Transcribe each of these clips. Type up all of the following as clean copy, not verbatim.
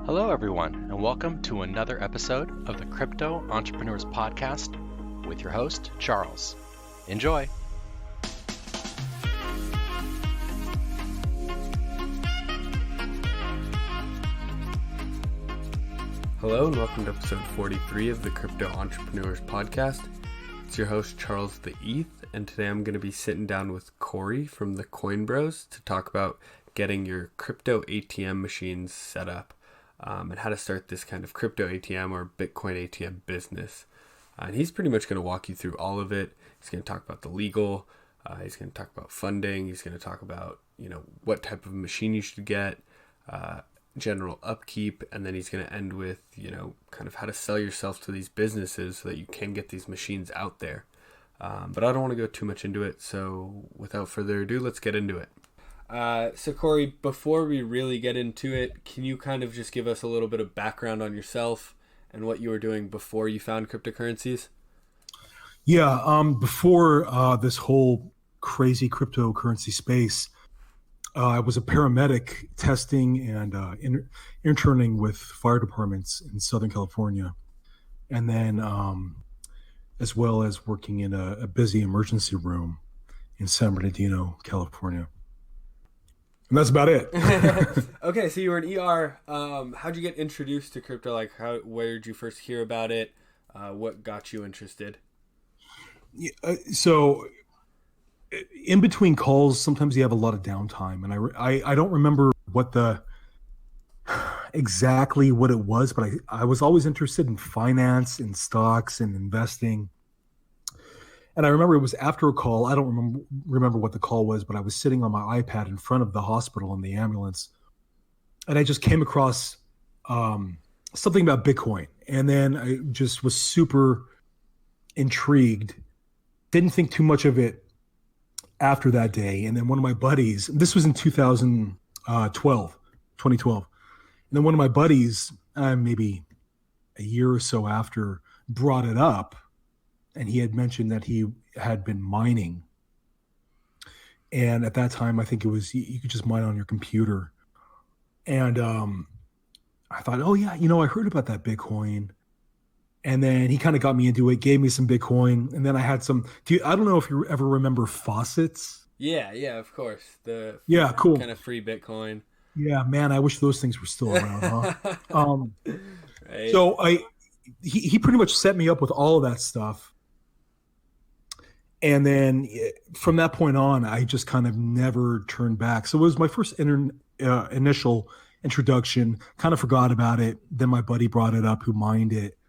Hello, everyone, and welcome to another episode of the Crypto Entrepreneurs Podcast with your host, Charles. Enjoy. Hello, and welcome to episode 43 of the Crypto Entrepreneurs Podcast. It's your host, Charles the ETH, and today I'm going to be sitting down with Cory from TheCoinBros to talk about getting your crypto ATM machines set up. And how to start this kind of crypto ATM or Bitcoin ATM business. And he's pretty much going to walk you through all of it. He's going to talk about the legal, he's going to talk about funding, he's going to talk about, what type of machine you should get, general upkeep, and then he's going to end with, kind of how to sell yourself to these businesses so that you can get these machines out there. But I don't want to go too much into it, so without further ado, let's get into it. So Cory, before we really get into it, can you kind of just give us a little bit of background on yourself and what you were doing before you found cryptocurrencies? Yeah, before this whole crazy cryptocurrency space, I was a paramedic testing and interning with fire departments in Southern California. And then as well as working in a busy emergency room in San Bernardino, California. And that's about it. Okay, so you were an ER. How'd you get introduced to crypto? Like, where did you first hear about it? What got you interested? So, in between calls, sometimes you have a lot of downtime, and I don't remember exactly what it was, but I was always interested in finance, in stocks, and investing. And I remember it was after a call. I don't remember what the call was, but I was sitting on my iPad in front of the hospital in the ambulance. And I just came across something about Bitcoin. And then I just was super intrigued. Didn't think too much of it after that day. And then one of my buddies, this was in 2012. And then one of my buddies, maybe a year or so after, brought it up. And he had mentioned that he had been mining. And at that time, I think it was, you could just mine on your computer. And I thought, oh yeah, I heard about that Bitcoin. And then he kind of got me into it, gave me some Bitcoin. And then I had I don't know if you ever remember faucets. Yeah, of course. Cool. Kind of free Bitcoin. Yeah, man, I wish those things were still around, huh? Right. So he pretty much set me up with all of that stuff. And then from that point on, I just kind of never turned back. So it was my first initial introduction, kind of forgot about it. Then my buddy brought it up who mined it.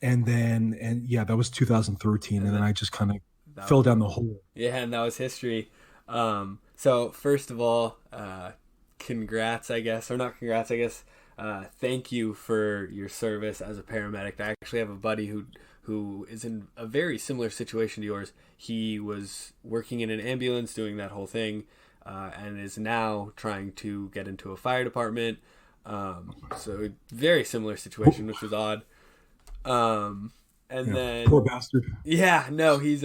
And that was 2013. And then I just kind of fell down the hole. Yeah, and that was history. So first of all, congrats, I guess, or not congrats, I guess. Thank you for your service as a paramedic. I actually have a buddy who is in a very similar situation to yours. He was working in an ambulance doing that whole thing and is now trying to get into a fire department. So very similar situation, which was odd. Then poor bastard. Yeah, no, he's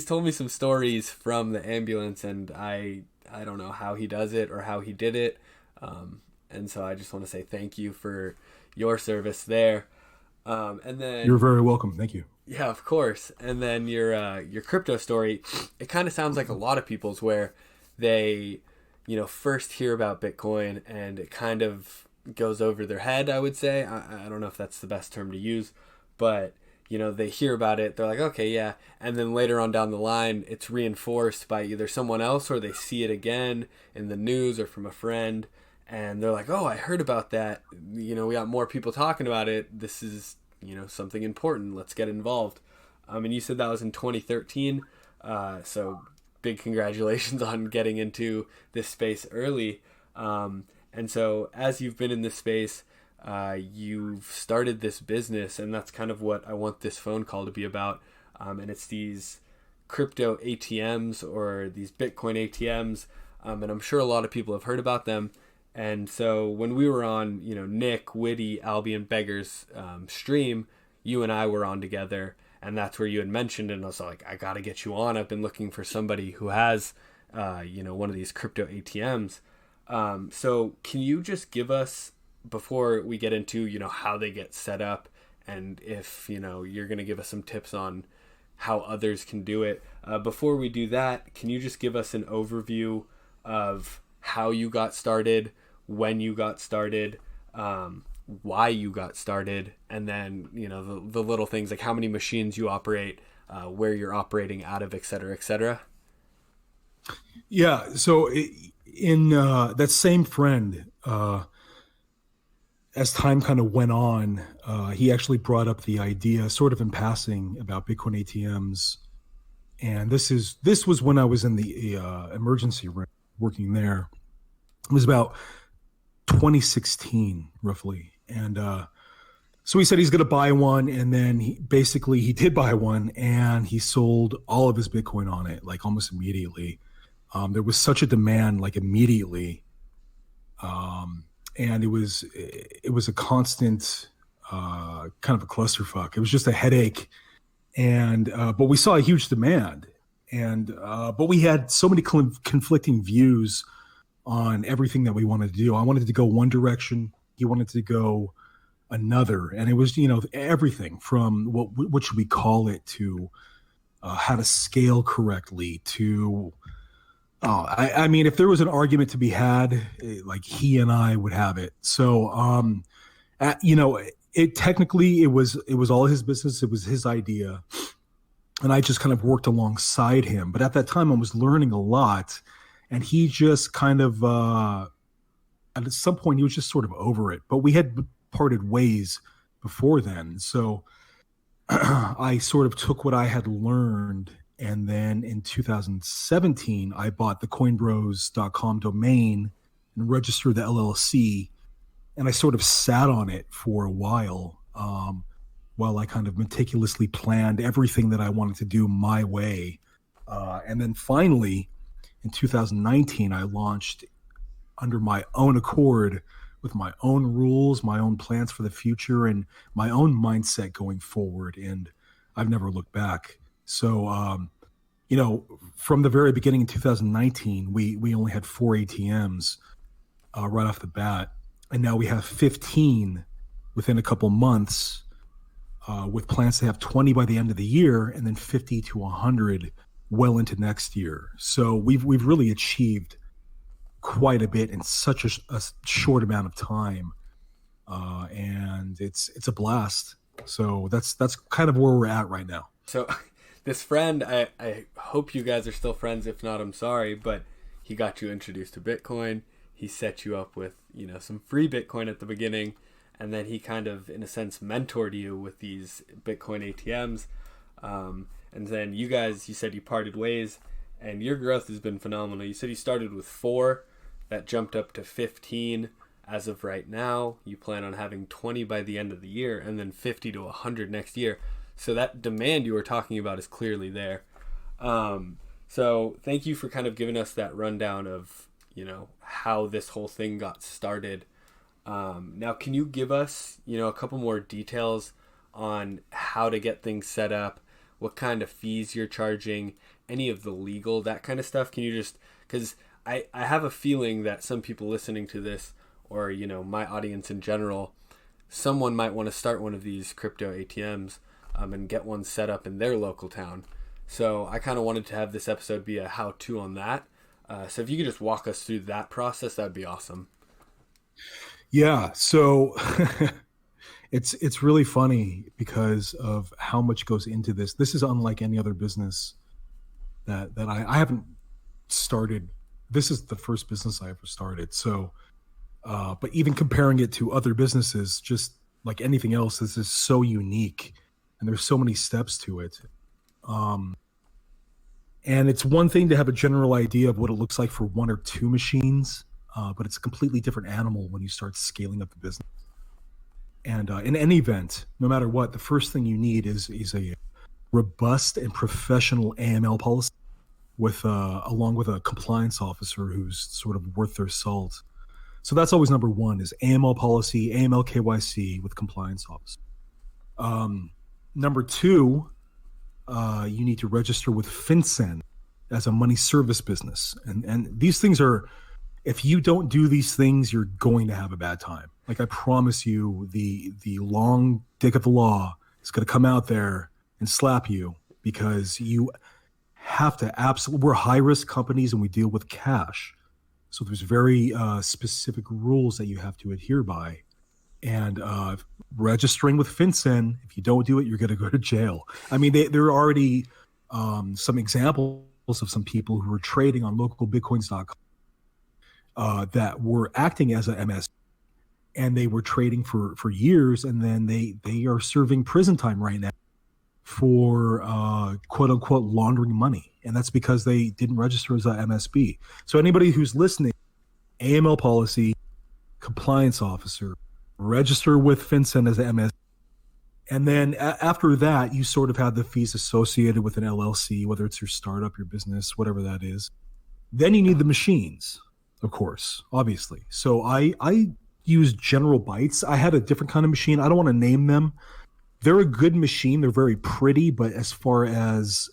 told me some stories from the ambulance, and I don't know how he does it or how he did it. And so I just want to say thank you for your service there. And then you're very welcome. Thank you. Yeah, of course. And then your crypto story, it kind of sounds like a lot of people's where they, first hear about Bitcoin and it kind of goes over their head, I would say. I don't know if that's the best term to use, but they hear about it, they're like, okay, yeah. And then later on down the line, it's reinforced by either someone else or they see it again in the news or from a friend. And they're like, oh, I heard about that. We got more people talking about it. This is, something important. Let's get involved. And you said that was in 2013. So big congratulations on getting into this space early. And so as you've been in this space, you've started this business, and that's kind of what I want this phone call to be about. And it's these crypto ATMs or these Bitcoin ATMs. And I'm sure a lot of people have heard about them. And so when we were on, Nick, Witty, Albion Beggar's stream, you and I were on together, and that's where you had mentioned, and I was like, I got to get you on. I've been looking for somebody who has, one of these crypto ATMs. So can you just give us, before we get into, how they get set up, and if, you're going to give us some tips on how others can do it. Before we do that, can you just give us an overview of how you got started, when you got started, why you got started, and then, the little things like how many machines you operate, where you're operating out of, et cetera, et cetera? Yeah. So in that same friend, as time kind of went on, he actually brought up the idea, sort of in passing, about Bitcoin ATMs. And this was when I was in the emergency room working there. It was about 2016, roughly. And so he said he's going to buy one, and then he did buy one, and he sold all of his Bitcoin on it, like almost immediately. There was such a demand, like immediately. And it was a constant kind of a clusterfuck. It was just a headache, and but we saw a huge demand, and but we had so many conflicting views on everything that we wanted to do. I wanted to go one direction, he wanted to go another, and it was everything from what should we call it, to how to scale correctly, to I mean, if there was an argument to be had, like he and I would have it. So, it technically was all his business. It was his idea, and I just kind of worked alongside him. But at that time, I was learning a lot, and he just kind of, at some point, he was just sort of over it. But we had parted ways before then, so I sort of took what I had learned. And then in 2017, I bought the TheCoinBros.com domain and registered the LLC. And I sort of sat on it for a while I kind of meticulously planned everything that I wanted to do my way. And then finally, in 2019, I launched under my own accord, with my own rules, my own plans for the future, and my own mindset going forward. And I've never looked back. So, from the very beginning in 2019, we only had 4 ATMs right off the bat. And now we have 15 within a couple months, with plans to have 20 by the end of the year, and then 50 to 100 well into next year. So we've really achieved quite a bit in such a short amount of time. And it's a blast. So that's kind of where we're at right now. So this friend, I hope you guys are still friends. If not, I'm sorry, but he got you introduced to Bitcoin. He set you up with, some free Bitcoin at the beginning, and then he kind of, in a sense, mentored you with these Bitcoin ATMs. And then you said you parted ways, and your growth has been phenomenal. You said you started with 4, that jumped up to 15 as of right now. You plan on having 20 by the end of the year, and then 50 to 100 next year. So that demand you were talking about is clearly there. So thank you for kind of giving us that rundown of, how this whole thing got started. Now, can you give us, a couple more details on how to get things set up, what kind of fees you're charging, any of the legal, that kind of stuff? Can you just, because I have a feeling that some people listening to this, or, my audience in general, someone might want to start one of these crypto ATMs and get one set up in their local town. So I kind of wanted to have this episode be a how-to on that. So if you could just walk us through that process, that'd be awesome. Yeah. So it's really funny because of how much goes into this. This is unlike any other business that I haven't started. This is the first business I ever started. So, but even comparing it to other businesses, just like anything else, this is so unique. And there's so many steps to it. And it's one thing to have a general idea of what it looks like for 1 or 2 machines, but it's a completely different animal when you start scaling up the business. And in any event, no matter what, the first thing you need is a robust and professional AML policy along with a compliance officer who's sort of worth their salt. So that's always number 1, is AML policy, AML KYC with compliance officer. Number 2, you need to register with FinCEN as a money service business. And these things are, if you don't do these things, you're going to have a bad time. Like I promise you, the long dick of the law is going to come out there and slap you because you have to absolutely. We're high risk companies and we deal with cash, so there's very specific rules that you have to adhere by. And registering with FinCEN, if you don't do it, you're going to go to jail. I mean, there are already some examples of some people who were trading on localbitcoins.com that were acting as a MS, and they were trading for years, and then they are serving prison time right now for quote unquote laundering money, and that's because they didn't register as a MSB. So anybody who's listening, AML policy, compliance officer, register with FinCEN as an MS, and then after that, you sort of have the fees associated with an LLC, whether it's your startup, your business, whatever that is. Then you need the machines, of course, obviously. So I use General Bytes. I had a different kind of machine. I don't want to name them. They're a good machine. They're very pretty, but as far as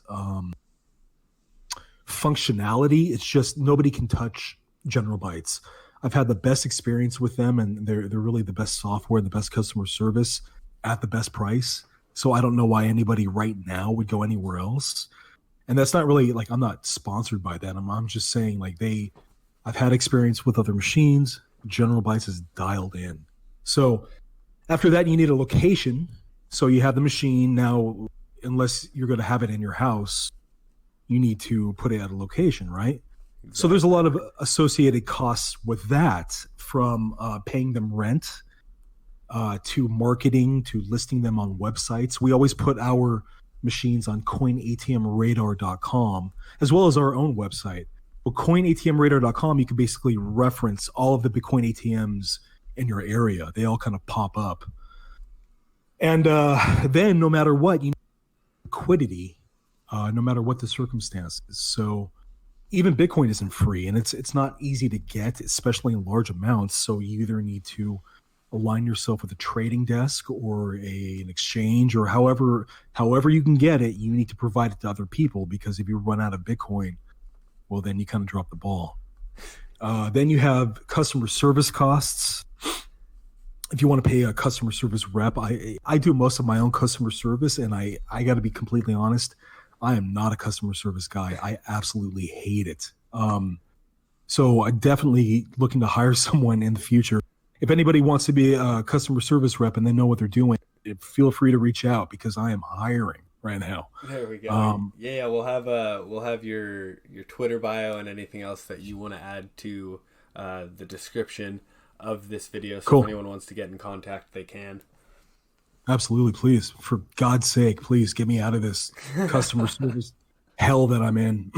functionality, it's just nobody can touch General Bytes. I've had the best experience with them, and they're really the best software and the best customer service at the best price. So I don't know why anybody right now would go anywhere else. And that's not really like, I'm not sponsored by that. I'm just saying like I've had experience with other machines. General Bytes is dialed in. So after that, you need a location. So you have the machine now, unless you're going to have it in your house, you need to put it at a location, right? Exactly. So there's a lot of associated costs with that, from paying them rent to marketing to listing them on websites. We always put our machines on coinatmradar.com as well as our own website. Well, coinatmradar.com, you can basically reference all of the Bitcoin ATMs in your area. They all kind of pop up. And then no matter what, you need liquidity, no matter what the circumstances. So even Bitcoin isn't free, and it's not easy to get, especially in large amounts. So you either need to align yourself with a trading desk or an exchange, or however you can get it, you need to provide it to other people, because if you run out of Bitcoin, well, then you kind of drop the ball. Then you have customer service costs. If you want to pay a customer service rep, I do most of my own customer service, and I got to be completely honest, I am not a customer service guy. I absolutely hate it. So I'm definitely looking to hire someone in the future. If anybody wants to be a customer service rep and they know what they're doing, feel free to reach out, because I am hiring right now. There we go. Yeah, we'll have your Twitter bio and anything else that you want to add to the description of this video. So cool. If anyone wants to get in contact, they can. Absolutely, please. For God's sake, please get me out of this customer service hell that I'm in.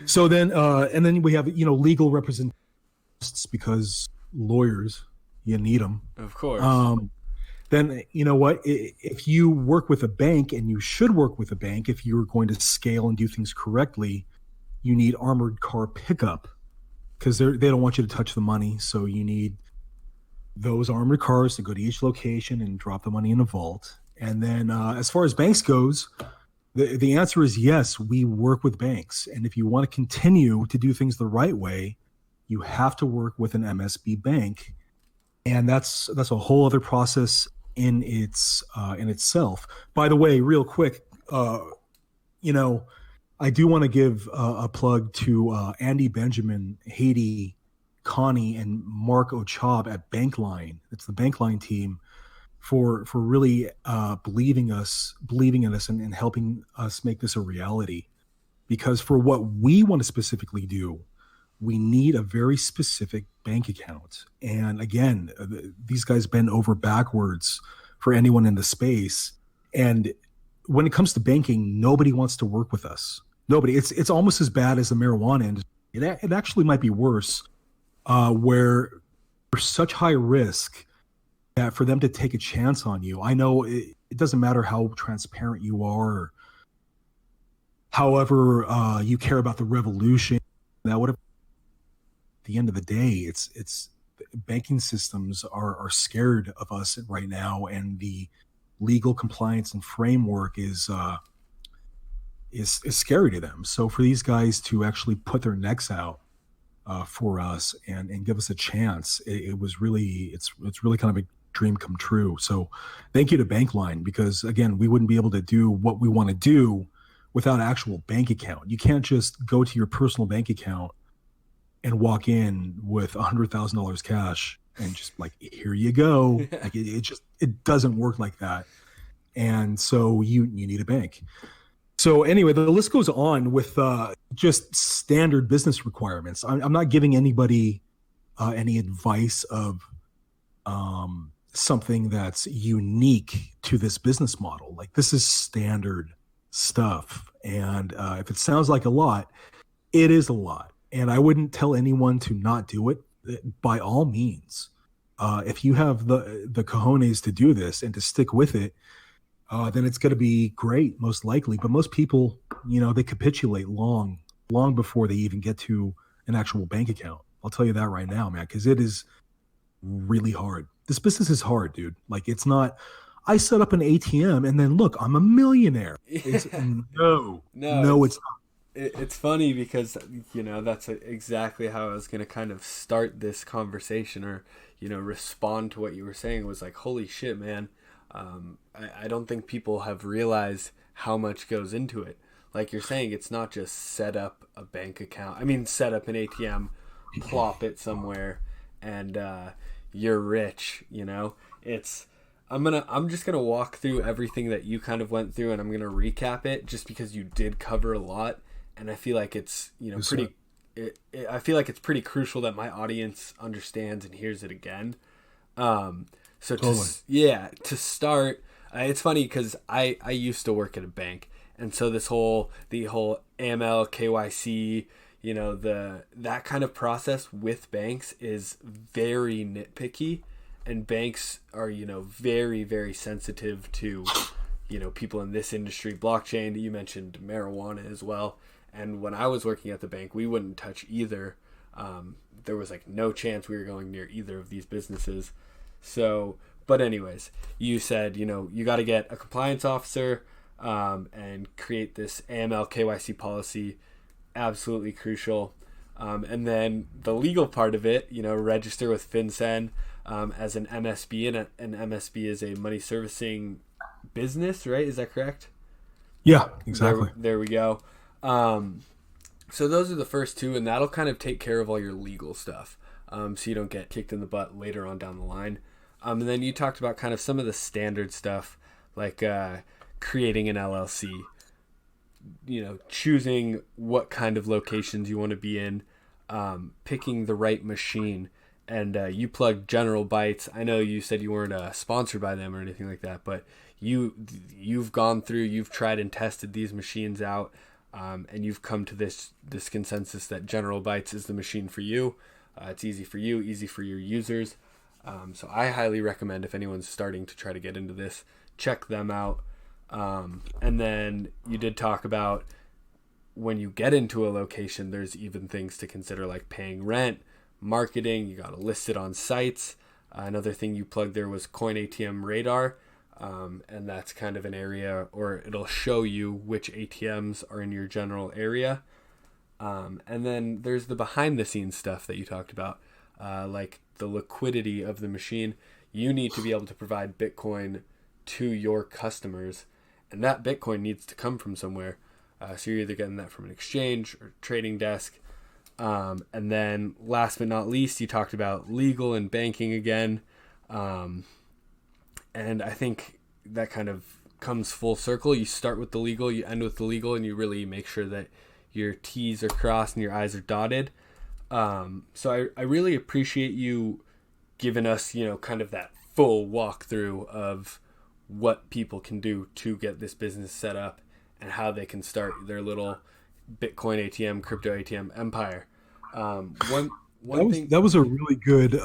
So then, and then we have, legal representatives, because lawyers, you need them. Of course. Then, you know what? If you work with a bank, and you should work with a bank if you're going to scale and do things correctly, you need armored car pickup, because they don't want you to touch the money. So you need those armored cars to go to each location and drop the money in a vault. And then as far as banks goes, the answer is yes, we work with banks. And if you want to continue to do things the right way, you have to work with an MSB bank. And that's a whole other process in itself. By the way, real quick, I do want to give a plug to Andy Benjamin, Haiti, Connie, and Mark Ochab at Bankline. It's the Bankline team for really believing in us and helping us make this a reality. Because for what we want to specifically do, we need a very specific bank account. And again, these guys bend over backwards for anyone in the space. And when it comes to banking, nobody wants to work with us. Nobody. It's almost as bad as the marijuana industry. It actually might be worse, where there's such high risk that for them to take a chance on you, I know it doesn't matter how transparent you are, or however you care about the revolution, that whatever. At the end of the day, it's banking systems are scared of us right now, and the legal compliance and framework is scary to them. So for these guys to actually put their necks out for us and give us a chance. It was really, it's really kind of a dream come true. So thank you to Bankline, because again, we wouldn't be able to do what we want to do without an actual bank account. You can't just go to your personal bank account and walk in with $100,000 cash and just like, here you go. Like it doesn't work like that. And so you need a bank. So anyway, the list goes on with just standard business requirements. I'm not giving anybody any advice of something that's unique to this business model. Like, this is standard stuff. And if it sounds like a lot, it is a lot. And I wouldn't tell anyone to not do it. By all means, if you have the cojones to do this and to stick with it, then it's going to be great, most likely. But most people, they capitulate long before they even get to an actual bank account. I'll tell you that right now, man, because it is really hard. This business is hard, dude. Like, it's not, I set up an ATM and then look, I'm a millionaire. No, it's not. It's funny because, that's exactly how I was going to kind of start this conversation, or, respond to what you were saying. It was like, holy shit, man. I don't think people have realized how much goes into it. Like you're saying, it's not just set up a bank account. I mean, set up an ATM, plop it somewhere, and you're rich. I'm just gonna walk through everything that you kind of went through, and I'm gonna recap it just because you did cover a lot, and I feel like it's I feel like it's pretty crucial that my audience understands and hears it again. So totally. To start, it's funny because I used to work at a bank, and so the whole AML KYC, that kind of process with banks is very nitpicky, and banks are very, very sensitive to people in this industry. Blockchain, you mentioned marijuana as well, and when I was working at the bank, we wouldn't touch either. There was like no chance we were going near either of these businesses. So, but anyways, you said, you got to get a compliance officer and create this AML KYC policy. Absolutely crucial. And then the legal part of it, register with FinCEN as an MSB, and an MSB is a money servicing business, right? Is that correct? Yeah, exactly. There we go. So those are the first two, and that'll kind of take care of all your legal stuff. So you don't get kicked in the butt later on down the line. And then you talked about kind of some of the standard stuff, like creating an LLC, choosing what kind of locations you want to be in, picking the right machine. And you plugged General Bytes. I know you said you weren't sponsored by them or anything like that, but you've gone through, you've tried and tested these machines out, and you've come to this consensus that General Bytes is the machine for you. It's easy for you, easy for your users. So I highly recommend, if anyone's starting to try to get into this, check them out. And then you did talk about when you get into a location, there's even things to consider like paying rent, marketing. You got to list it on sites. Another thing you plugged there was Coin ATM Radar. And that's kind of an area, or it'll show you which ATMs are in your general area. And then there's the behind the scenes stuff that you talked about, like the liquidity of the machine. You need to be able to provide Bitcoin to your customers, and that Bitcoin needs to come from somewhere. So you're either getting that from an exchange or trading desk. And then last but not least, you talked about legal and banking again. And I think that kind of comes full circle. You start with the legal, you end with the legal, and you really make sure that your T's are crossed and your I's are dotted. So I really appreciate you giving us, kind of that full walkthrough of what people can do to get this business set up and how they can start their little Bitcoin ATM, crypto ATM empire. That was a really good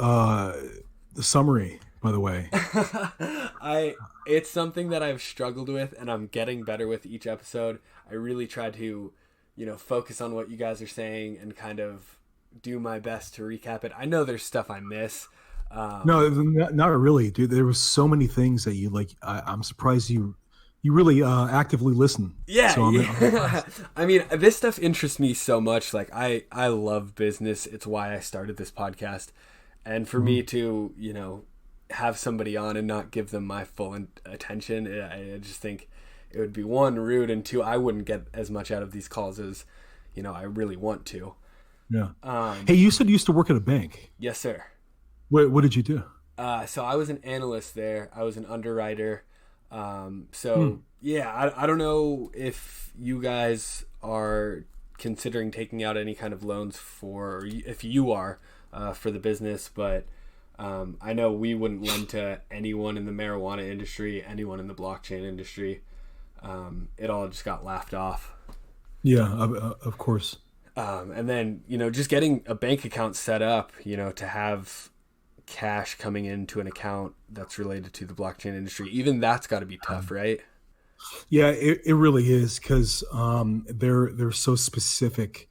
summary, by the way. It's something that I've struggled with, and I'm getting better with each episode. I really try to, focus on what you guys are saying and kind of do my best to recap it. I know there's stuff I miss. No, not really, dude. There was so many things that you like. I'm surprised you you really actively listen. Yeah, So yeah. I mean, this stuff interests me so much. Like, I love business. It's why I started this podcast. And for me to, have somebody on and not give them my full attention, I just think it would be, one, rude, and two, I wouldn't get as much out of these calls as, I really want to. Yeah. Hey, you said you used to work at a bank. Yes, sir. What did you do? So I was an analyst there. I was an underwriter. Yeah, I don't know if you guys are considering taking out any kind of loans or if you are for the business, but I know we wouldn't lend to anyone in the marijuana industry, anyone in the blockchain industry. It all just got laughed off. Yeah, of course. And then, just getting a bank account set up, to have cash coming into an account that's related to the blockchain industry, even that's got to be tough, right? Yeah, it really is, because they're so specific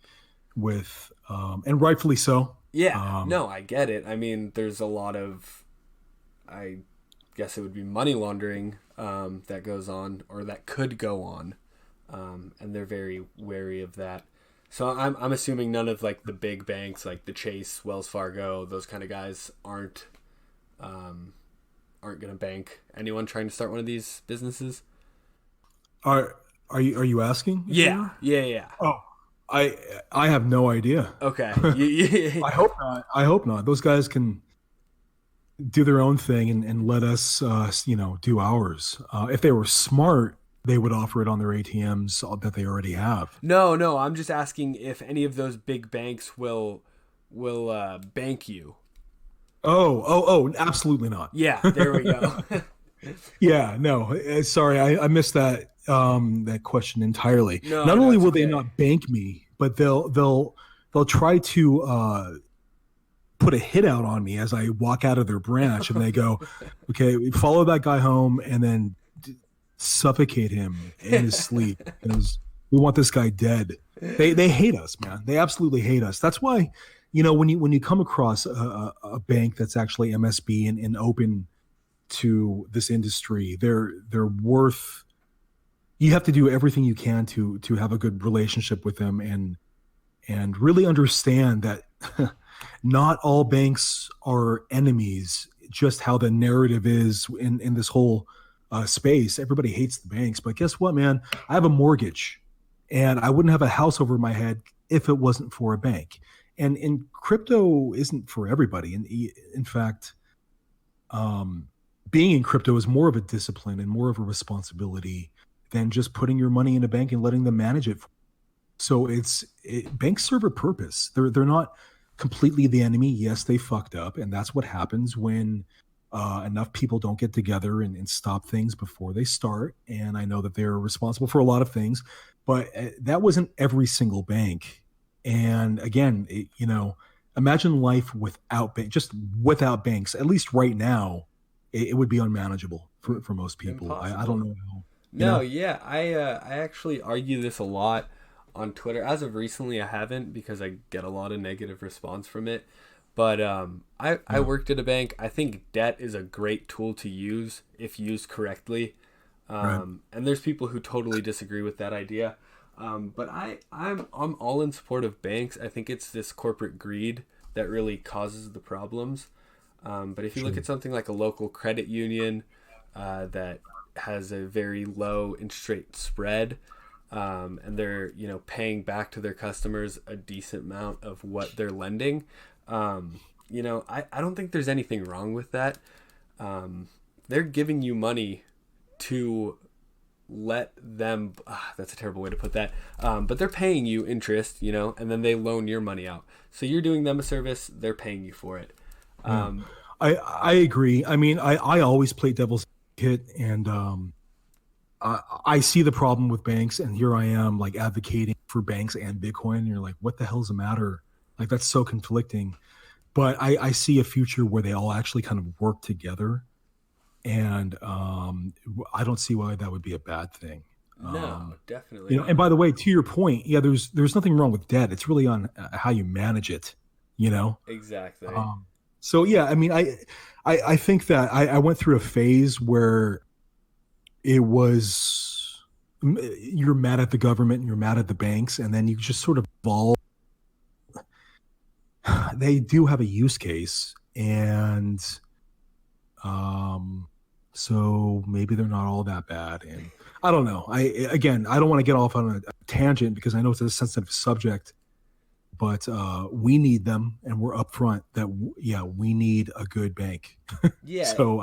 with, and rightfully so. Yeah, no, I get it. I mean, there's a lot of, I guess it would be money laundering that goes on, or that could go on, and they're very wary of that. So I'm assuming none of like the big banks, like the Chase, Wells Fargo, those kind of guys aren't going to bank anyone trying to start one of these businesses. Are you asking? Yeah. Oh, I have no idea. Okay. I hope not. Those guys can do their own thing and let us, do ours. If they were smart, they would offer it on their ATMs that they already have. No. I'm just asking if any of those big banks will bank you. Oh, absolutely not. Yeah, there we go. Yeah, no. Sorry, I missed that question entirely. No, not only will okay. they not bank me, but they'll try to put a hit out on me as I walk out of their branch, and they go, "Okay, we follow that guy home and then suffocate him in his sleep because we want this guy dead." They hate us, man. They absolutely hate us. That's why, when you come across a bank that's actually MSB and open to this industry, they're worth. You have to do everything you can to have a good relationship with them and really understand that not all banks are enemies. Just how the narrative is in this whole space. Everybody hates the banks, but guess what, man? I have a mortgage, and I wouldn't have a house over my head if it wasn't for a bank. And crypto isn't for everybody. And in fact, being in crypto is more of a discipline and more of a responsibility than just putting your money in a bank and letting them manage it. So banks serve a purpose. They're not completely the enemy. Yes, they fucked up, and that's what happens when enough people don't get together and stop things before they start. And I know that they're responsible for a lot of things, but that wasn't every single bank. And again, imagine life without without banks. At least right now, it would be unmanageable for most people. I don't know how. No, yeah, I actually argue this a lot on Twitter. As of recently, I haven't, because I get a lot of negative response from it. But I worked at a bank. I think debt is a great tool to use if used correctly. Right. And there's people who totally disagree with that idea. But I'm all in support of banks. I think it's this corporate greed that really causes the problems. But if you look at something like a local credit union that has a very low interest rate spread, and they're paying back to their customers a decent amount of what they're lending, I don't think there's anything wrong with that. They're giving you money to let them, that's a terrible way to put that, but they're paying you interest, and then they loan your money out. So you're doing them a service, they're paying you for it. I agree. I mean, I always play devil's advocate, and I see the problem with banks, and here I am like advocating for banks and Bitcoin. And you're like, what the hell's the matter? Like, that's so conflicting. But I see a future where they all actually kind of work together, and I don't see why that would be a bad thing. No, definitely. And by the way, to your point, yeah, there's nothing wrong with debt. It's really on how you manage it. Exactly. So yeah, I mean, I think that I went through a phase where it was, you're mad at the government and you're mad at the banks, and then you just sort of evolve. They do have a use case, and um, so maybe they're not all that bad. And I don't know. I don't want to get off on a tangent because I know it's a sensitive subject, but we need them, and we're upfront that yeah, we need a good bank. Yeah. So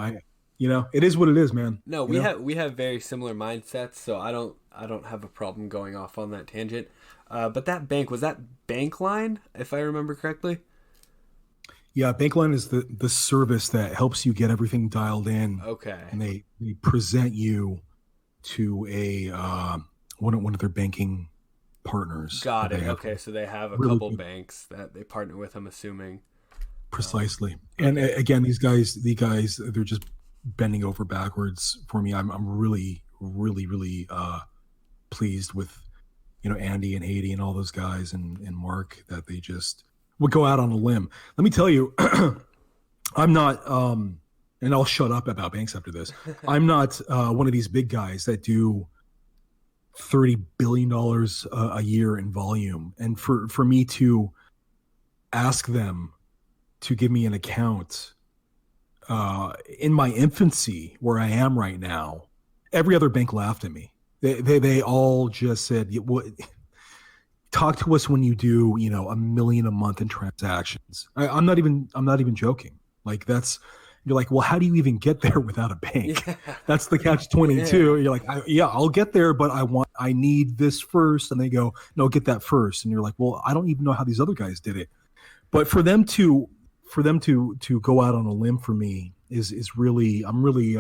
it is what it is, man. No, we have very similar mindsets, so I don't have a problem going off on that tangent. But that bank, was that Bankline, if I remember correctly? Yeah, Bankline is the service that helps you get everything dialed in. Okay. And they present you to a one of their banking partners. Got it. Okay, so they have a really couple good. banks that they partner with, I'm assuming. Precisely. And again, these guys, they're just bending over backwards for me. I'm really, really, really pleased with Andy and Haiti and all those guys and Mark that they just would go out on a limb. Let me tell you, I'm not, and I'll shut up about banks after this. I'm not one of these big guys that do $30 billion a year in volume. And for me to ask them to give me an account in my infancy where I am right now, every other bank laughed at me. They all just said, talk to us when you do, $1 million a month in transactions. I'm not even joking. Like you're like, well, how do you even get there without a bank? Yeah. That's the catch 22. Yeah. You're like, I'll get there, but I need this first. And they go, no, get that first. And you're like, well, I don't even know how these other guys did it. But for them to go out on a limb for me is really, I'm really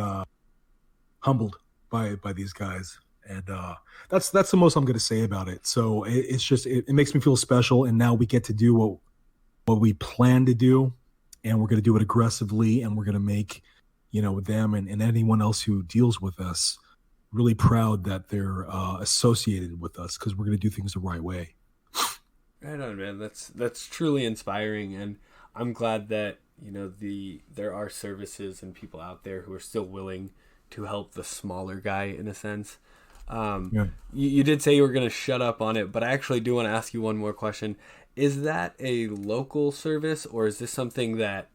humbled by these guys. And that's the most I'm going to say about it. So it's just it makes me feel special. And now we get to do what we plan to do, and we're going to do it aggressively, and we're going to make them and anyone else who deals with us really proud that they're associated with us, because we're going to do things the right way. Right on, man. That's truly inspiring, and I'm glad that there are services and people out there who are still willing to help the smaller guy in a sense. You did say you were going to shut up on it, but I actually do want to ask you one more question. Is that a local service, or is this something that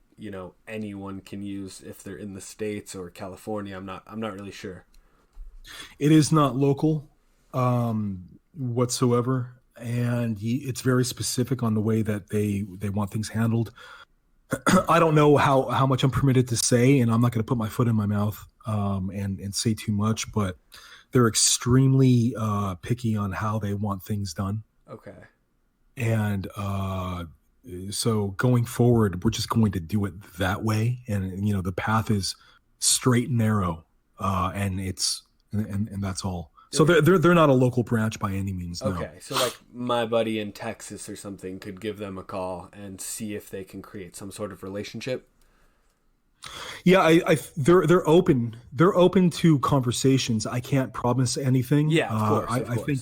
anyone can use if they're in the States or California? I'm not really sure. It is not local whatsoever, and it's very specific on the way that they want things handled. I don't know how much I'm permitted to say, and I'm not going to put my foot in my mouth and say too much, but they're extremely picky on how they want things done. Okay. And so going forward, we're just going to do it that way. And, the path is straight and narrow, and that's all. So they're not a local branch by any means. No. Okay. So like my buddy in Texas or something could give them a call and see if they can create some sort of relationship. Yeah, they're open. They're open to conversations. I can't promise anything. Yeah, of course. I think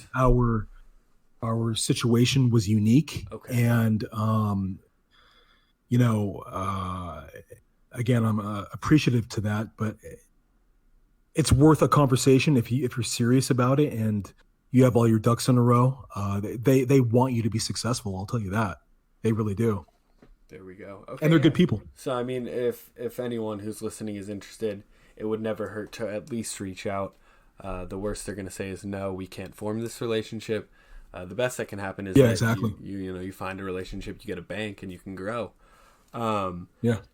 our situation was unique. Okay. And again, I'm appreciative to that, but it's worth a conversation if you're serious about it and you have all your ducks in a row. They want you to be successful. I'll tell you that. They really do. There we go. Okay, and they're good people. So, I mean, if anyone who's listening is interested, it would never hurt to at least reach out. The worst they're going to say is, no, we can't form this relationship. The best that can happen is that exactly. you find a relationship, you get a bank, and you can grow.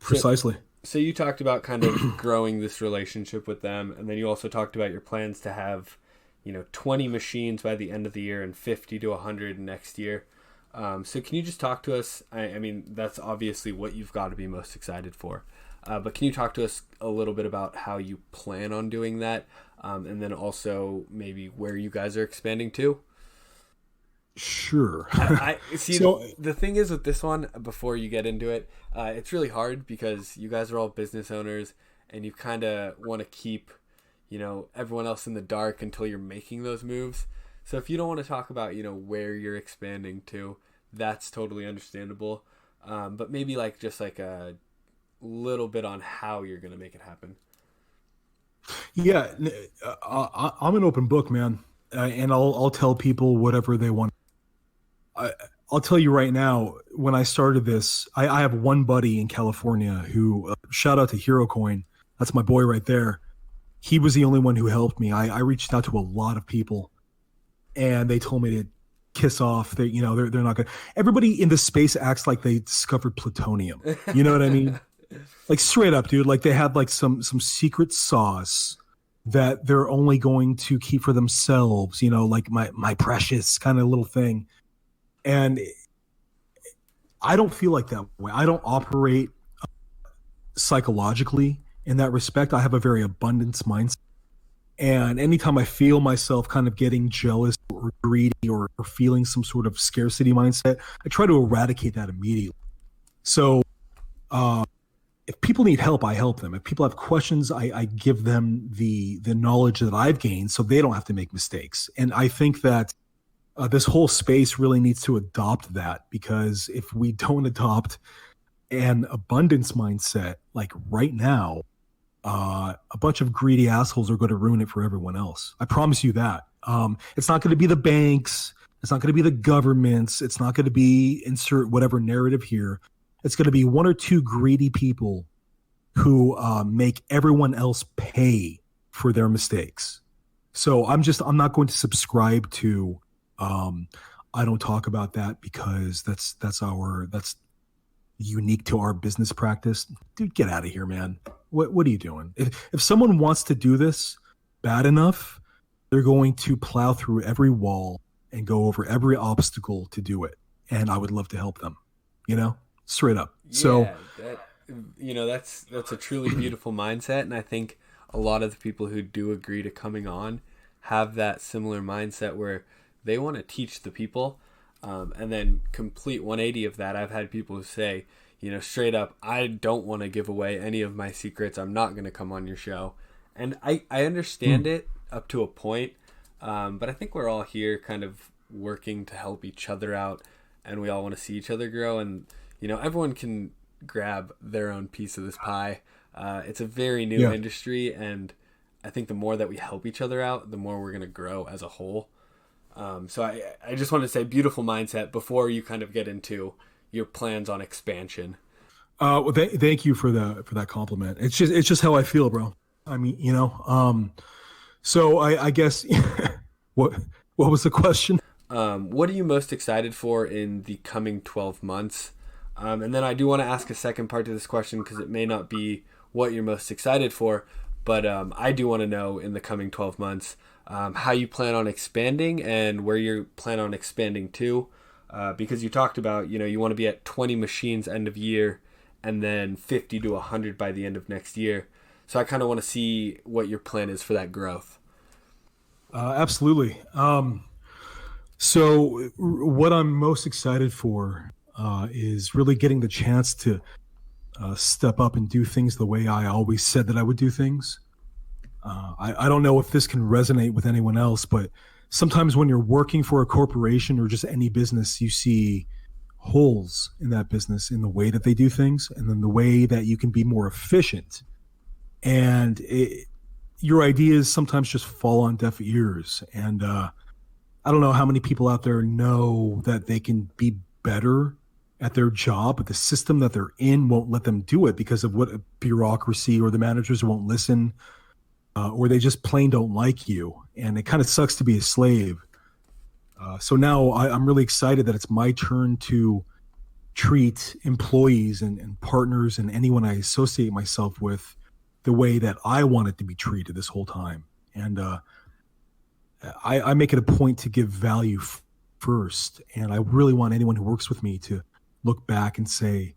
Precisely. So you talked about kind of growing this relationship with them, and then you also talked about your plans to have, 20 machines by the end of the year and 50 to 100 next year. So can you just talk to us? I mean, that's obviously what you've got to be most excited for. But can you talk to us a little bit about how you plan on doing that? And then also maybe where you guys are expanding to? Sure. I see. So, the thing is with this one, before you get into it, it's really hard because you guys are all business owners and you kind of want to keep, everyone else in the dark until you're making those moves. So if you don't want to talk about, where you're expanding to, that's totally understandable. But maybe just a little bit on how you're going to make it happen. Yeah, I'm an open book, man, and I'll tell people whatever they want. I, I'll tell you right now. When I started this, I have one buddy in California who shout out to Hero Coin. That's my boy right there. He was the only one who helped me. I reached out to a lot of people, and they told me to kiss off. They're not good. Everybody in the space acts like they discovered plutonium. You know what I mean? Like straight up, dude. Like they had like some secret sauce that they're only going to keep for themselves. Like my precious kind of little thing. And I don't feel like that way. I don't operate psychologically in that respect. I have a very abundance mindset. And anytime I feel myself kind of getting jealous or greedy or feeling some sort of scarcity mindset, I try to eradicate that immediately. So if people need help, I help them. If people have questions, I give them the knowledge that I've gained so they don't have to make mistakes. And I think that this whole space really needs to adopt that, because if we don't adopt an abundance mindset, like right now, a bunch of greedy assholes are going to ruin it for everyone else. I promise you that. It's not going to be the banks. It's not going to be the governments. It's not going to be insert whatever narrative here. It's going to be one or two greedy people who make everyone else pay for their mistakes. So I'm not going to subscribe to. I don't talk about that because that's unique to our business practice. Dude, get out of here, man. What are you doing? If someone wants to do this bad enough, they're going to plow through every wall and go over every obstacle to do it. And I would love to help them, straight up. Yeah, so that's a truly beautiful mindset. And I think a lot of the people who do agree to coming on have that similar mindset where they want to teach the people. And then complete 180 of that. I've had people who say, straight up, I don't want to give away any of my secrets. I'm not going to come on your show. And I understand it up to a point. But I think we're all here kind of working to help each other out, and we all want to see each other grow. And, everyone can grab their own piece of this pie. It's a very new industry. And I think the more that we help each other out, the more we're going to grow as a whole. So I just want to say beautiful mindset before you kind of get into your plans on expansion. Well, thank you for that compliment. It's just how I feel, bro. I mean, so I guess what was the question? What are you most excited for in the coming 12 months? And then I do want to ask a second part to this question because it may not be what you're most excited for, but I do want to know in the coming 12 months, how you plan on expanding and where you plan on expanding to, because you talked about, you want to be at 20 machines end of year and then 50 to 100 by the end of next year. So I kind of want to see what your plan is for that growth. Absolutely. So what I'm most excited for is really getting the chance to step up and do things the way I always said that I would do things. I don't know if this can resonate with anyone else, but sometimes when you're working for a corporation or just any business, you see holes in that business in the way that they do things and then the way that you can be more efficient. And your ideas sometimes just fall on deaf ears. And I don't know how many people out there know that they can be better at their job, but the system that they're in won't let them do it because of what bureaucracy, or the managers won't listen. Or they just plain don't like you. And it kind of sucks to be a slave. So now I'm really excited that it's my turn to treat employees and partners and anyone I associate myself with the way that I wanted to be treated this whole time. And I make it a point to give value first. And I really want anyone who works with me to look back and say,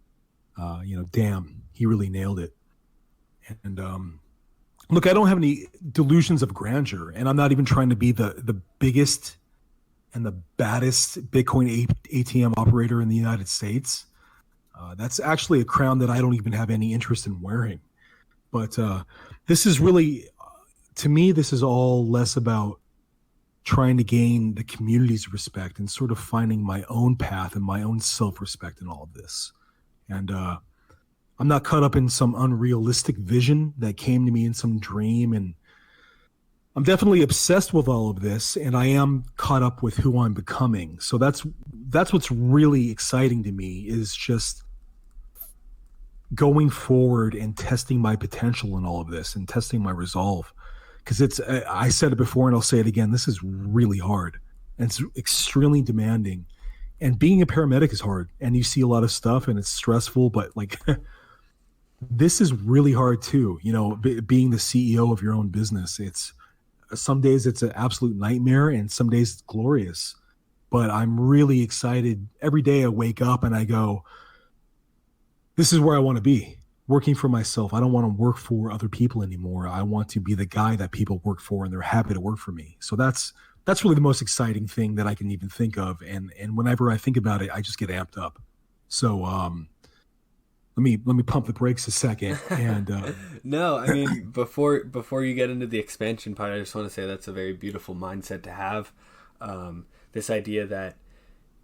damn, he really nailed it. And look, I don't have any delusions of grandeur, and I'm not even trying to be the biggest and the baddest Bitcoin ATM operator in the United States. That's actually a crown that I don't even have any interest in wearing. But this is really, to me, this is all less about trying to gain the community's respect and sort of finding my own path and my own self-respect in all of this. And I'm not caught up in some unrealistic vision that came to me in some dream and I'm definitely obsessed with all of this, and I am caught up with who I'm becoming. So that's what's really exciting to me, is just going forward and testing my potential in all of this and testing my resolve. Because I said it before and I'll say it again, this is really hard and it's extremely demanding. And being a paramedic is hard, and you see a lot of stuff and it's stressful, but like this is really hard too. You know, being the CEO of your own business, some days it's an absolute nightmare and some days it's glorious. But I'm really excited. Every day I wake up and I go, this is where I want to be, working for myself. I don't want to work for other people anymore. I want to be the guy that people work for and they're happy to work for me. So that's really the most exciting thing that I can even think of. And whenever I think about it, I just get amped up. So let me pump the brakes a second. And no, I mean, before you get into the expansion part, I just want to say that's a very beautiful mindset to have. This idea that,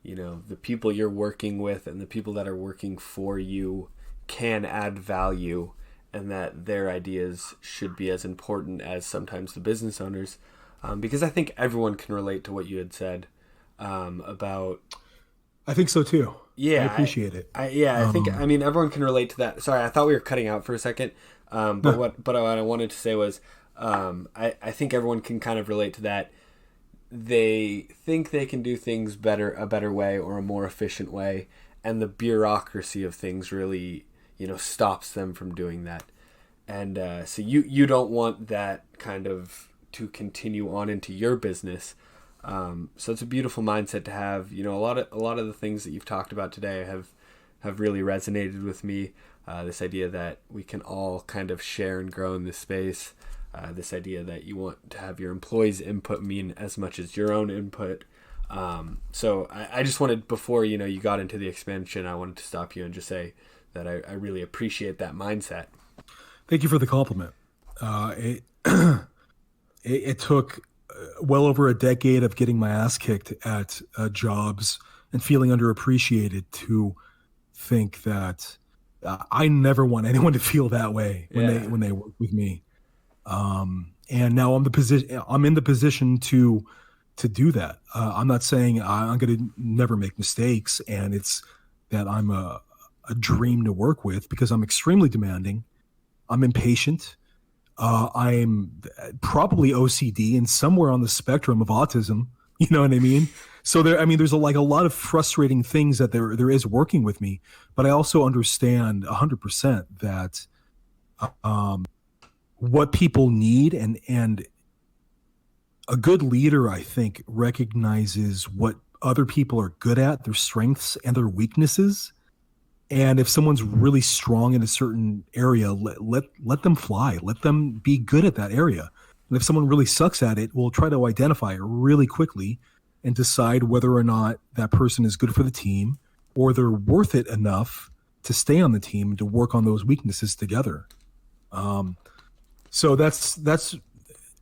you know, the people you're working with and the people that are working for you can add value, and that their ideas should be as important as sometimes the business owners. Because I think everyone can relate to what you had said about... I think so too. Yeah. I appreciate it. I think everyone can relate to that. Sorry, I thought we were cutting out for a second. What I wanted to say was, I think everyone can kind of relate to that. They think they can do things a better way or a more efficient way, and the bureaucracy of things really, you know, stops them from doing that. And so you don't want that kind of to continue on into your business. So it's a beautiful mindset to have. You know, a lot of the things that you've talked about today have really resonated with me. This idea that we can all kind of share and grow in this space. This idea that you want to have your employees' input mean as much as your own input. So I just wanted, before, you know, you got into the expansion, I wanted to stop you and just say that I really appreciate that mindset. Thank you for the compliment. It took well over a decade of getting my ass kicked at jobs and feeling underappreciated to think that I never want anyone to feel that way when they work with me. And now I'm in the position to do that. I'm not saying I'm going to never make mistakes, and it's that I'm a dream to work with, because I'm extremely demanding. I'm impatient. I'm probably OCD and somewhere on the spectrum of autism. You know what I mean? So there's a lot of frustrating things that there is working with me, but I also understand 100% that, what people need, and a good leader, I think, recognizes what other people are good at, their strengths and their weaknesses. And if someone's really strong in a certain area, let them fly. Let them be good at that area. And if someone really sucks at it, we'll try to identify it really quickly and decide whether or not that person is good for the team, or they're worth it enough to stay on the team and to work on those weaknesses together. So that's,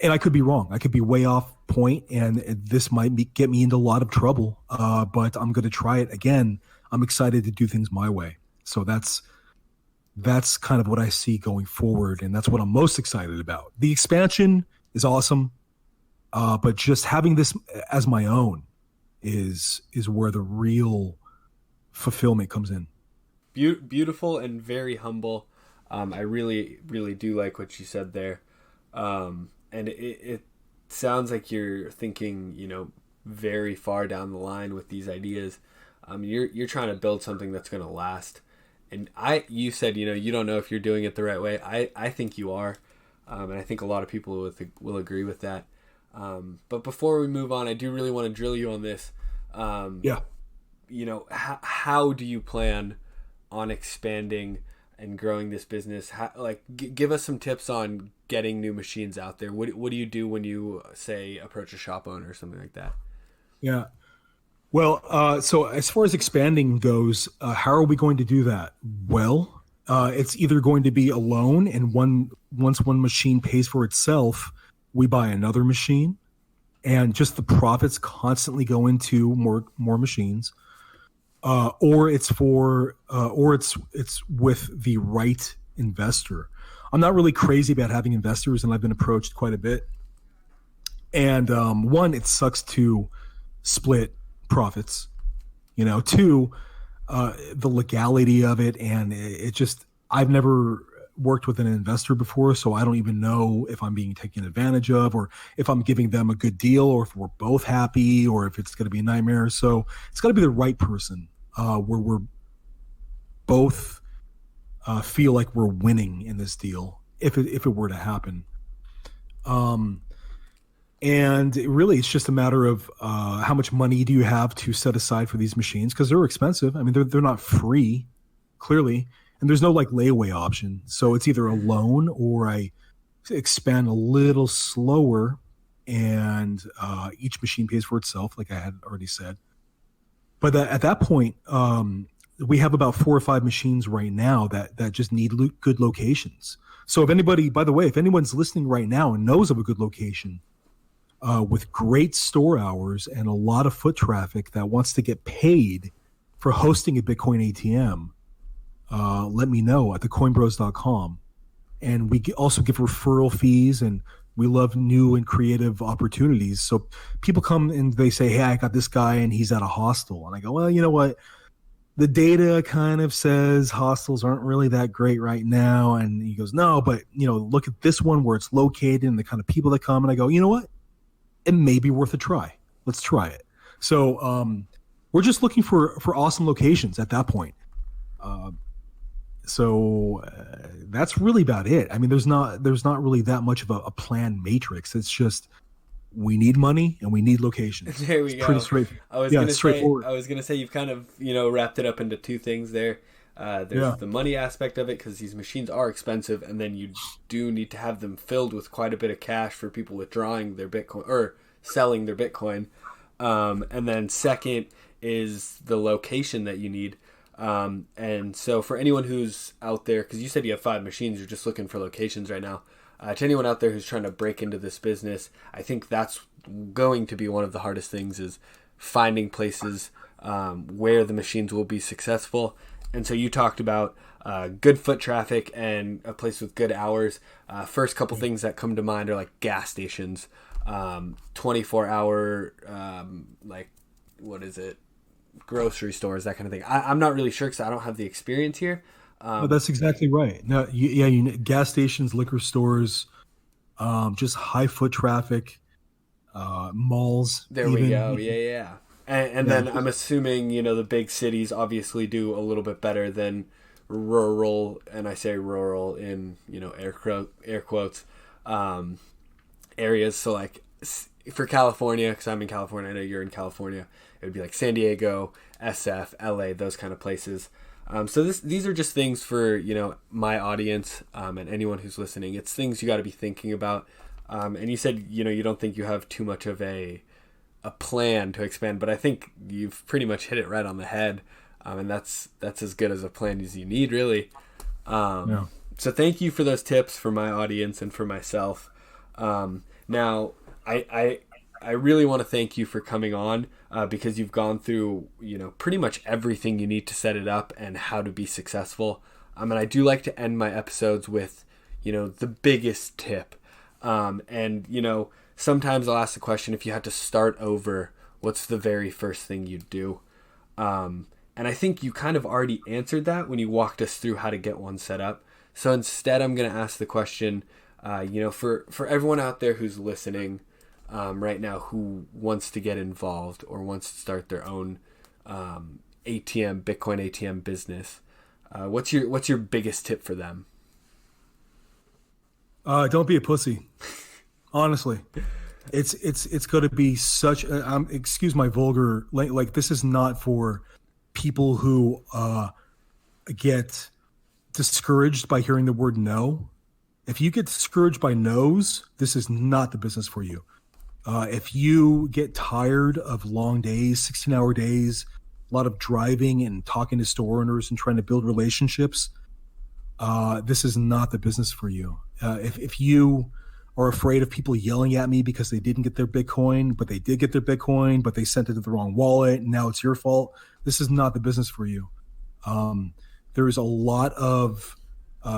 and I could be wrong. I could be way off point, and this might get me into a lot of trouble. But I'm going to try it again. I'm excited to do things my way. So that's kind of what I see going forward, and that's what I'm most excited about. The expansion is awesome, but just having this as my own is where the real fulfillment comes in. Beautiful and very humble. I really, really do like what you said there. And it sounds like you're thinking, you know, very far down the line with these ideas. You're trying to build something that's going to last. And you said, you know, you don't know if you're doing it the right way. I think you are. And I think a lot of people will agree with that. But before we move on, I do really want to drill you on this. You know, how do you plan on expanding and growing this business? Give us some tips on getting new machines out there. What do you do when you, say, approach a shop owner or something like that? Yeah. Well, so as far as expanding goes, how are we going to do that? Well, it's either going to be a loan, and once one machine pays for itself, we buy another machine, and just the profits constantly go into more machines. Or it's with the right investor. I'm not really crazy about having investors, and I've been approached quite a bit. And one, it sucks to split profits. Two, the legality of it, and it just, I've never worked with an investor before, so I don't even know if I'm being taken advantage of, or if I'm giving them a good deal, or if we're both happy, or if it's going to be a nightmare. So it's got to be the right person, where we're both feel like we're winning in this deal, if it were to happen. And really, it's just a matter of how much money do you have to set aside for these machines, because they're expensive. I mean, they're not free, clearly, and there's no like layaway option. So it's either a loan or I expand a little slower, and each machine pays for itself, like I had already said. But at that point, we have about 4 or 5 machines right now that just need good locations. So if anybody, by the way, if anyone's listening right now and knows of a good location, with great store hours and a lot of foot traffic that wants to get paid for hosting a Bitcoin ATM, let me know at TheCoinBros.com. And we also give referral fees, and we love new and creative opportunities. So people come and they say, hey, I got this guy and he's at a hostel. And I go, well, you know what? The data kind of says hostels aren't really that great right now. And he goes, no, but look at this one where it's located and the kind of people that come. And I go, you know what? It may be worth a try. Let's try it. So we're just looking for awesome locations at that point. So that's really about it. I mean, there's not really that much of a plan matrix. It's just we need money and we need locations. There we go. Pretty straightforward. I was gonna say you've kind of wrapped it up into 2 things there. There's the money aspect of it, because these machines are expensive, and then you do need to have them filled with quite a bit of cash for people withdrawing their Bitcoin or selling their Bitcoin. And then second is the location that you need. And so for anyone who's out there, because you said you have 5 machines, you're just looking for locations right now. To anyone out there who's trying to break into this business, I think that's going to be one of the hardest things, is finding places where the machines will be successful. And so you talked about good foot traffic and a place with good hours. First couple things that come to mind are like gas stations, 24-hour, grocery stores, that kind of thing. I'm not really sure because I don't have the experience here. That's exactly right. No, gas stations, liquor stores, just high foot traffic, malls. There we go. Yeah. And then I'm assuming, the big cities obviously do a little bit better than rural, and I say rural in, air quotes, areas. So like for California, because I'm in California, I know you're in California, it would be like San Diego, SF, LA, those kind of places. So these are just things for, my audience and anyone who's listening. It's things you got to be thinking about. And you said, you don't think you have too much of a plan to expand, but I think you've pretty much hit it right on the head. And that's as good as a plan as you need, really. So thank you for those tips for my audience and for myself. Now, I really want to thank you for coming on because you've gone through, pretty much everything you need to set it up and how to be successful. And I do like to end my episodes with, the biggest tip. And, sometimes I'll ask the question, if you had to start over, what's the very first thing you'd do? And I think you kind of already answered that when you walked us through how to get one set up. So instead, I'm going to ask the question, for everyone out there who's listening right now who wants to get involved or wants to start their own Bitcoin ATM business, what's your biggest tip for them? Don't be a pussy. Honestly, it's going to be such. Excuse my vulgar. Like this is not for people who get discouraged by hearing the word no. If you get discouraged by no's, this is not the business for you. If you get tired of long days, 16-hour days, a lot of driving and talking to store owners and trying to build relationships, this is not the business for you. If you are afraid of people yelling at me because they didn't get their Bitcoin, but they did get their Bitcoin, but they sent it to the wrong wallet, and now it's your fault, this is not the business for you. There's a lot of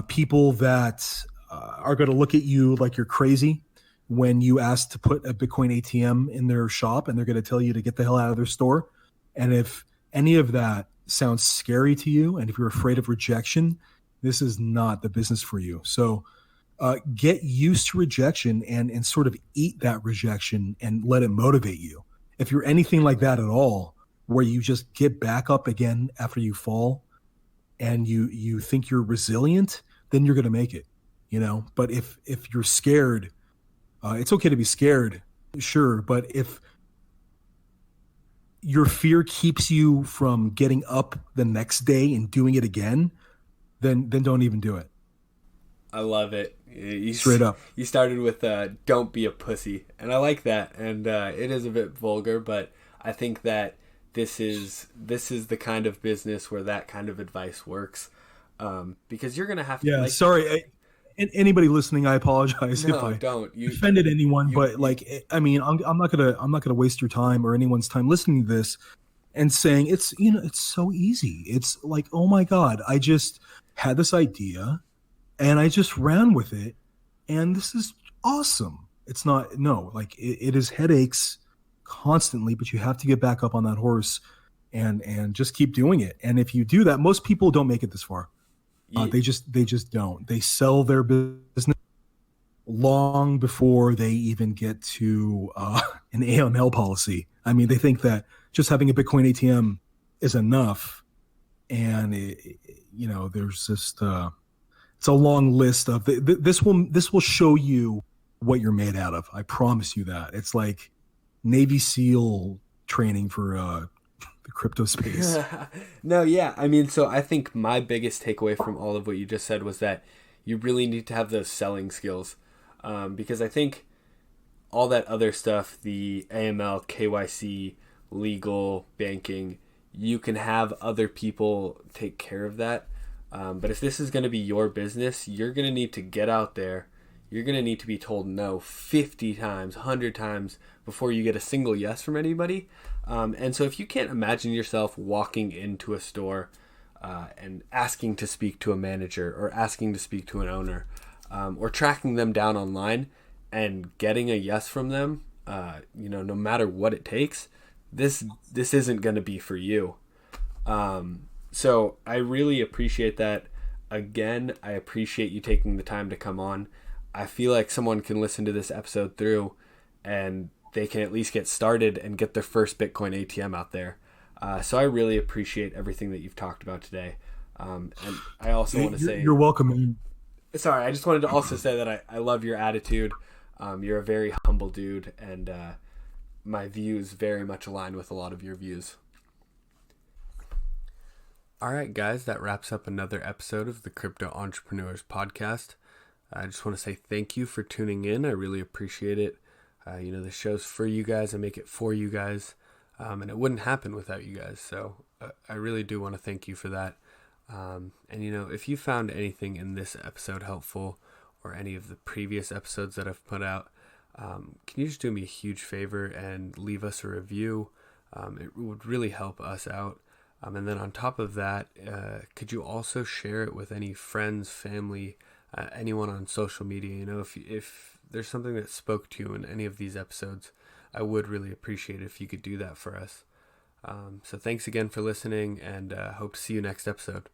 people that are going to look at you like you're crazy. when you ask to put a Bitcoin ATM in their shop and they're going to tell you to get the hell out of their store. And if any of that sounds scary to you, and if you're afraid of rejection, this is not the business for you. So get used to rejection and sort of eat that rejection and let it motivate you. If you're anything like that at all, where you just get back up again after you fall and you think you're resilient, then you're going to make it, But if you're scared, it's okay to be scared, sure. But if your fear keeps you from getting up the next day and doing it again, then don't even do it. I love it. Straight up. You started with don't be a pussy. And I like that. And it is a bit vulgar, but I think that this is the kind of business where that kind of advice works. Because you're going to have to... Yeah, sorry. Anybody listening, I apologize if I offended anyone. But I'm not gonna waste your time or anyone's time listening to this and saying it's so easy. It's like, oh my God, I just had this idea and I just ran with it, and this is awesome. It's not. No, like it is headaches constantly, but you have to get back up on that horse and just keep doing it. And if you do that, most people don't make it this far. They just don't. They sell their business long before they even get to an AML policy. I mean, they think that just having a Bitcoin ATM is enough, and there's just it's a long list of this will show you what you're made out of. I promise you that. It's like Navy SEAL training for the crypto space. No, yeah. I mean, so I think my biggest takeaway from all of what you just said was that you really need to have those selling skills. Because I think all that other stuff, the AML, KYC, legal, banking, you can have other people take care of that. But if this is going to be your business, you're going to need to get out there. You're going to need to be told no 50 times, 100 times before you get a single yes from anybody. And so if you can't imagine yourself walking into a store and asking to speak to a manager or asking to speak to an owner or tracking them down online and getting a yes from them, no matter what it takes, this isn't going to be for you. So I really appreciate that. Again, I appreciate you taking the time to come on. I feel like someone can listen to this episode through and they can at least get started and get their first Bitcoin ATM out there. So I really appreciate everything that you've talked about today. And I also want to say... You're welcome. Sorry, I just wanted to also say that I love your attitude. You're a very humble dude, and my views very much align with a lot of your views. All right, guys, that wraps up another episode of the Crypto Entrepreneurs Podcast. I just want to say thank you for tuning in. I really appreciate it. The show's for you guys. I make it for you guys. And it wouldn't happen without you guys. So I really do want to thank you for that. And if you found anything in this episode helpful or any of the previous episodes that I've put out, can you just do me a huge favor and leave us a review? It would really help us out. And then on top of that, could you also share it with any friends, family, anyone on social media? If there's something that spoke to you in any of these episodes, I would really appreciate it if you could do that for us. So thanks again for listening, and hope to see you next episode.